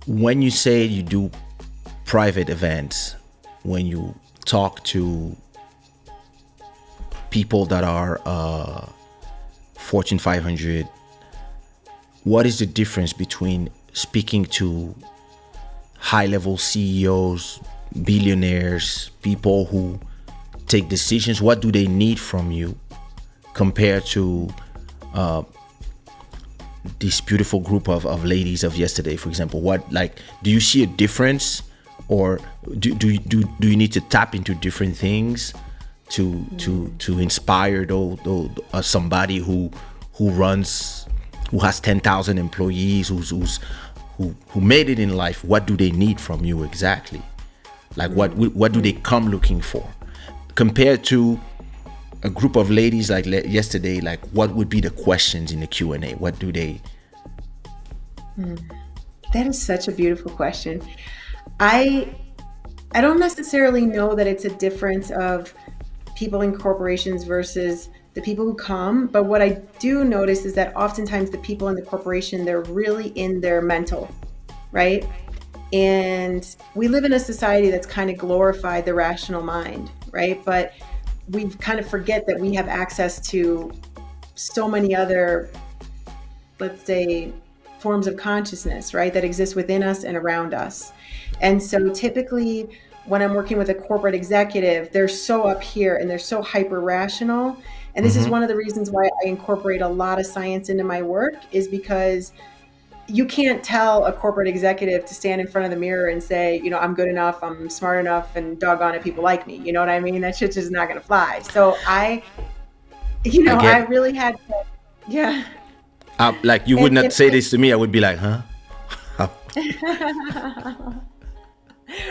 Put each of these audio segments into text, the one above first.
when you say you do private events, when you talk to people that are Fortune 500, what is the difference between speaking to high-level CEOs, billionaires, people who take decisions? What do they need from you compared to this beautiful group of ladies of yesterday, for example? What, like, do you see a difference, or do you need to tap into different things to inspire somebody who has 10,000 employees, who made it in life? What do they need from you exactly? Like, what do they come looking for compared to a group of ladies like yesterday? Like, what would be the questions in the Q&A? What do they? That is such a beautiful question. I don't necessarily know that it's a difference of people in corporations versus the people who come, but what I do notice is that oftentimes the people in the corporation, they're really in their mental, right? And we live in a society that's kind of glorified the rational mind, right? But we kind of forget that we have access to so many other, let's say, forms of consciousness, right, that exist within us and around us. And so typically when I'm working with a corporate executive, they're so up here and they're so hyper rational. And this is one of the reasons why I incorporate a lot of science into my work, is because you can't tell a corporate executive to stand in front of the mirror and say, you know, I'm good enough, I'm smart enough, and doggone it, people like me. You know what I mean? That shit's just not going to fly. So I really had to, yeah. Like, you would not say this to me, I would be like, huh?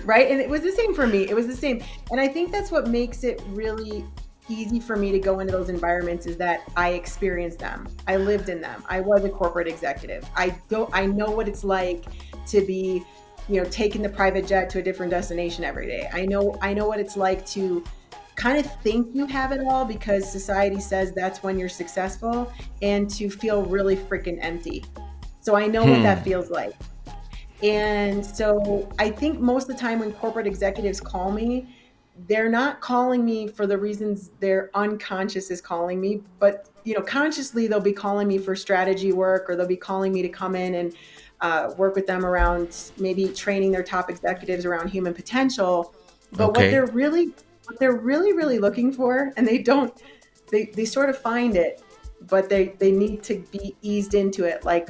Right. And it was the same for me. It was the same. And I think that's what makes it really easy for me to go into those environments, is that I experienced them. I lived in them. I was a corporate executive. I know what it's like to be, you know, taking the private jet to a different destination every day. I know what it's like to kind of think you have it all because society says that's when you're successful, and to feel really freaking empty. So I know what that feels like. And so I think most of the time when corporate executives call me, they're not calling me for the reasons their unconscious is calling me, but, you know, consciously they'll be calling me for strategy work, or they'll be calling me to come in and work with them around maybe training their top executives around human potential. But what they're really looking for, and they sort of find it, but they need to be eased into it, like,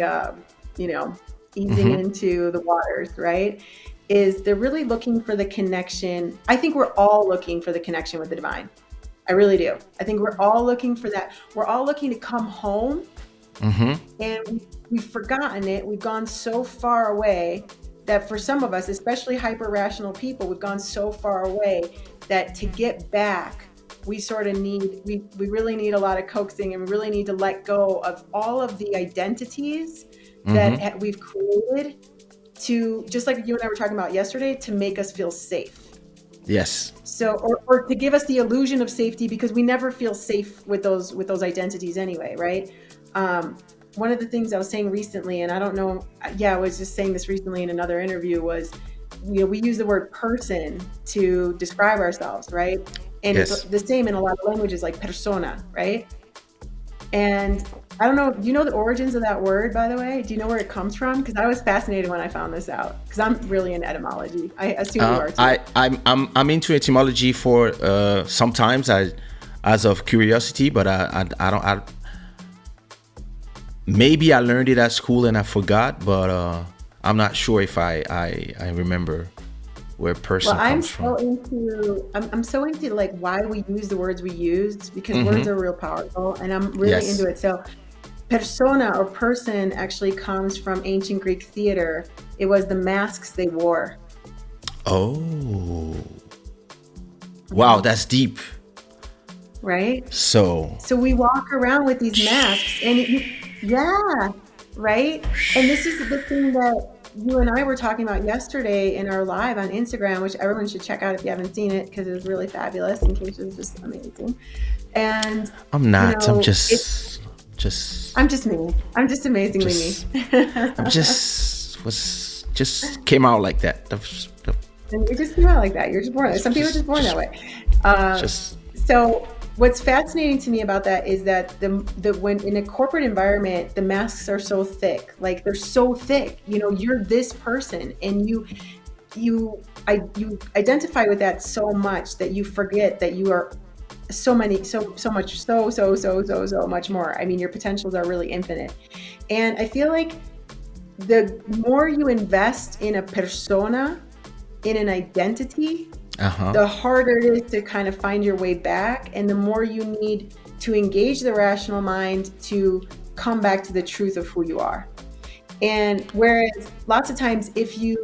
easing into the waters, right? Is they're really looking for the connection. I think we're all looking for the connection with the divine. I really do. I think we're all looking for that. We're all looking to come home, and we've forgotten it. We've gone so far away that for some of us, especially hyper rational people, we've gone so far away that to get back, we really need a lot of coaxing, and we really need to let go of all of the identities that we've created, to, just like you and I were talking about yesterday, to make us feel safe. Yes. So, or to give us the illusion of safety, because we never feel safe with those identities anyway, right? One of the things I was saying recently, and I don't know, I was just saying this recently in another interview, was, you know, we use the word person to describe ourselves, right? And it's the same in a lot of languages, like persona, right? And I don't know, do you know the origins of that word, by the way? Do you know where it comes from? Because I was fascinated when I found this out, because I'm really into etymology. I assume you are too. I'm into etymology for sometimes as of curiosity, but I don't. Maybe I learned it at school and I forgot, but I'm not sure if I remember where person comes from. I'm so into like why we use the words we used, because words are real powerful, and I'm really into it. So persona, or person, actually comes from ancient Greek theater. It was the masks they wore. Oh, wow, that's deep. Right? So we walk around with these masks, and right? And this is the thing that you and I were talking about yesterday in our live on Instagram, which everyone should check out if you haven't seen it, because it was really fabulous, and Kaysha is just amazing. And I'm not. You know, I'm just me. I'm just amazingly me. I'm just was just came out like that. And you just came out like that. You're just born. Some people are just born that way. Just So what's fascinating to me about that is that the when in a corporate environment, the masks are so thick. Like they're so thick. You know, you're this person, and you identify with that so much that you forget that you are so much more. I mean, your potentials are really infinite. And I feel like the more you invest in a persona, in an identity, the harder it is to kind of find your way back, and the more you need to engage the rational mind to come back to the truth of who you are. And whereas lots of times if you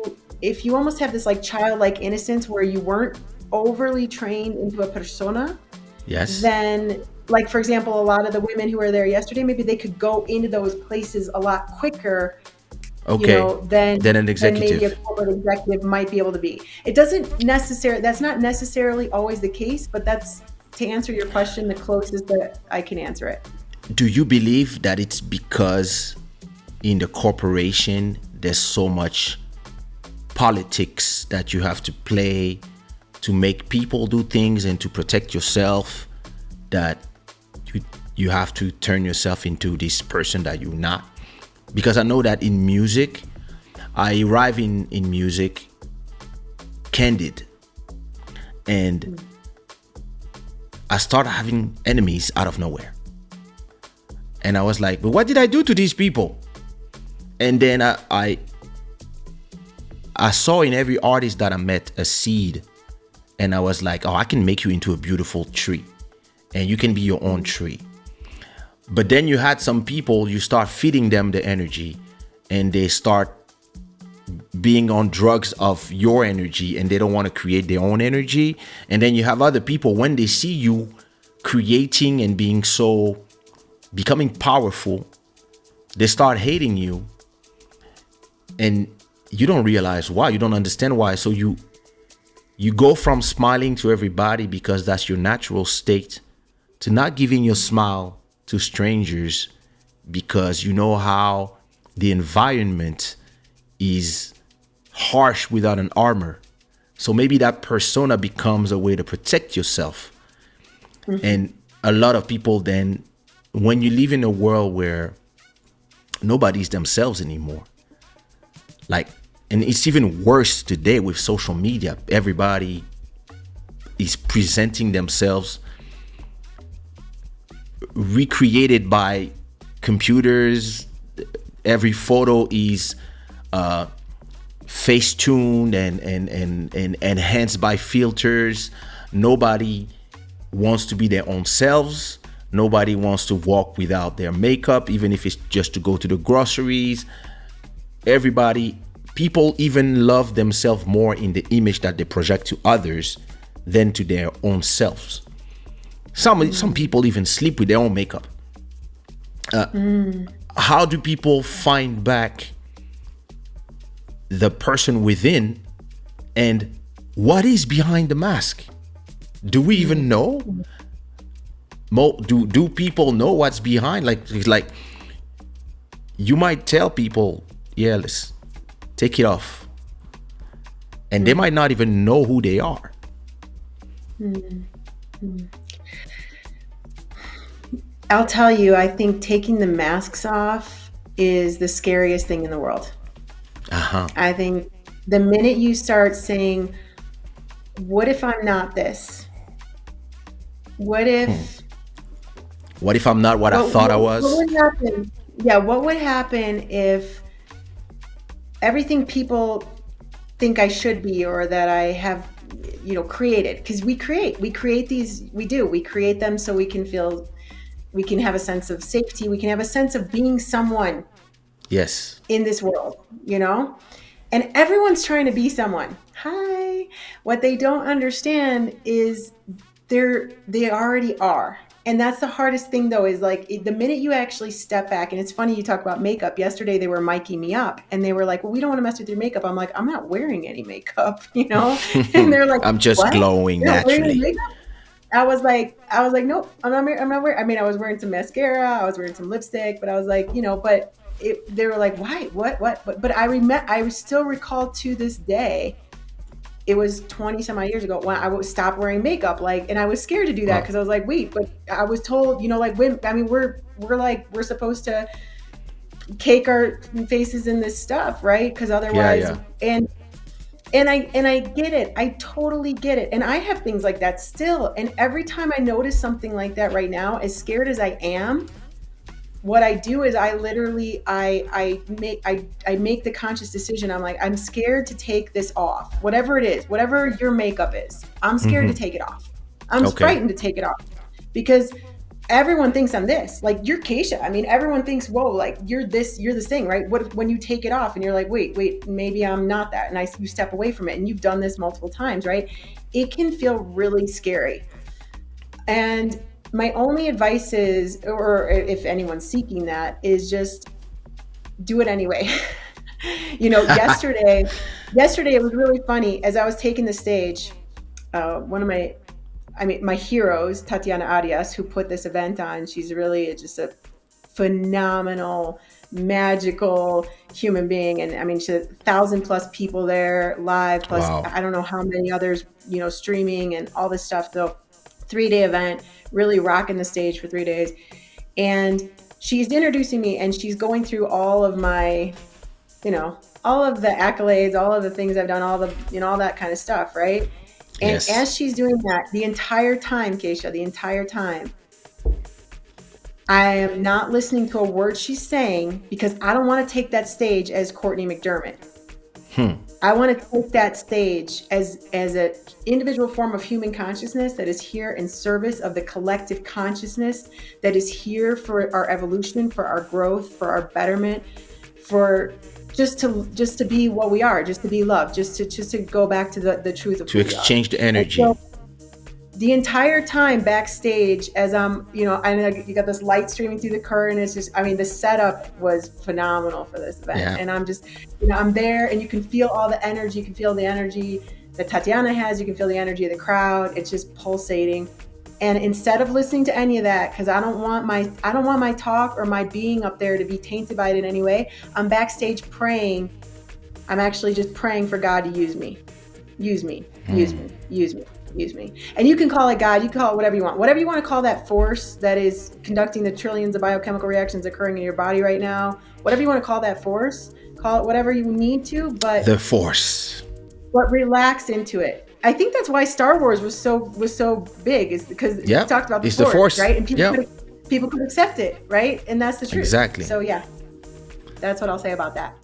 almost have this like childlike innocence where you weren't overly trained into a persona, yes. then like, for example, a lot of the women who were there yesterday, maybe they could go into those places a lot quicker, Okay. you know, than an executive. maybe a corporate executive might be able to be. That's not necessarily always the case, but that's, to answer your question, the closest that I can answer it. Do you believe that it's because in the corporation there's so much politics that you have to play to make people do things and to protect yourself, that you have to turn yourself into this person that you're not? Because I know that in music, I arrive in music candid, and I started having enemies out of nowhere. And I was like, but what did I do to these people? And then I saw in every artist that I met a seed, and I was like, oh, I can make you into a beautiful tree, and you can be your own tree. But then you had some people, you start feeding them the energy, and they start being on drugs of your energy, and they don't want to create their own energy. And then you have other people, when they see you creating and becoming powerful, they start hating you, and you don't realize why. You don't understand why. So you go from smiling to everybody because that's your natural state, to not giving your smile to strangers because you know how the environment is harsh without an armor. So maybe that persona becomes a way to protect yourself. And a lot of people then, when you live in a world where nobody's themselves anymore, like, and it's even worse today with social media, everybody is presenting themselves recreated by computers. Every photo is face tuned and enhanced by filters. Nobody wants to be their own selves. Nobody wants to walk without their makeup, even if it's just to go to the groceries. People even love themselves more in the image that they project to others than to their own selves. Some people even sleep with their own makeup. How do people find back the person within, and what is behind the mask? Do we even know? Do people know what's behind? Like you might tell people, yeah, let's take it off, and they might not even know who they are. I'll tell you, I think taking the masks off is the scariest thing in the world. I think the minute you start saying, what if I'm not this? What if I'm not what I thought I was? What would happen? Yeah, what would happen if everything people think I should be, or that I have, created? Because we create them so we can have a sense of safety. We can have a sense of being someone. Yes. In this world, and everyone's trying to be someone. Hi. What they don't understand is they already are. And that's the hardest thing, though, is like the minute you actually step back. And it's funny you talk about makeup. Yesterday they were miking me up, and they were like, well, we don't want to mess with your makeup. I'm like, I'm not wearing any makeup, and they're like, I'm just glowing naturally. I was like, nope, I'm not wearing. I mean, I was wearing some mascara, I was wearing some lipstick, but I was like, but they were like, why, what, but I still recall to this day, it was 20 some odd years ago when I would stop wearing makeup, like, and I was scared to do that because I was like, wait, but I was told, like, when, I mean, we're supposed to cake our faces in this stuff, right? Because otherwise, and I get it. I totally get it. And I have things like that still. And every time I notice something like that right now, as scared as I am, what I do is I literally I make the conscious decision. I'm like, I'm scared to take this off, whatever it is, whatever your makeup is. I'm scared to take it off. I'm frightened to take it off because everyone thinks I'm this. Like, you're Kaysha. I mean, everyone thinks, whoa, like, you're this thing, right? What if, when you take it off and you're like, wait, maybe I'm not that, and you step away from it, and you've done this multiple times, right? It can feel really scary. And my only advice is, or if anyone's seeking that, is just do it anyway. Yesterday it was really funny. As I was taking the stage, one of my heroes, Tatiana Arias, who put this event on, she's really just a phenomenal, magical human being. And I mean, she had 1,000+ people there live, plus I don't know how many others, streaming and all this stuff. So 3-day event, really rocking the stage for 3 days. And she's introducing me, and she's going through all of my, all of the accolades, all of the things I've done, all the, all that kind of stuff, right? And as she's doing that, the entire time, Kaysha, the entire time, I am not listening to a word she's saying, because I don't want to take that stage as Cortney McDermott. I want to take that stage as an individual form of human consciousness that is here in service of the collective consciousness, that is here for our evolution, for our growth, for our betterment, for just to be what we are, just to be love, just to go back to the truth of to exchange the energy. So, the entire time backstage, as I'm, you got this light streaming through the curtain. It's just, I mean, the setup was phenomenal for this event. And I'm just, I'm there, and you can feel all the energy. You can feel the energy that Tatiana has. You can feel the energy of the crowd. It's just pulsating. And instead of listening to any of that, because I don't want my talk or my being up there to be tainted by it in any way, I'm backstage praying. I'm actually just praying for God to use me. Use me. And you can call it God, you can call it whatever you want. Whatever you want to call that force that is conducting the trillions of biochemical reactions occurring in your body right now, whatever you want to call that force, call it whatever you need to, but the force. But relax into it. I think that's why Star Wars was so big, is because you talked about the force, right? And people could accept it, right? And that's the truth. Exactly. So that's what I'll say about that.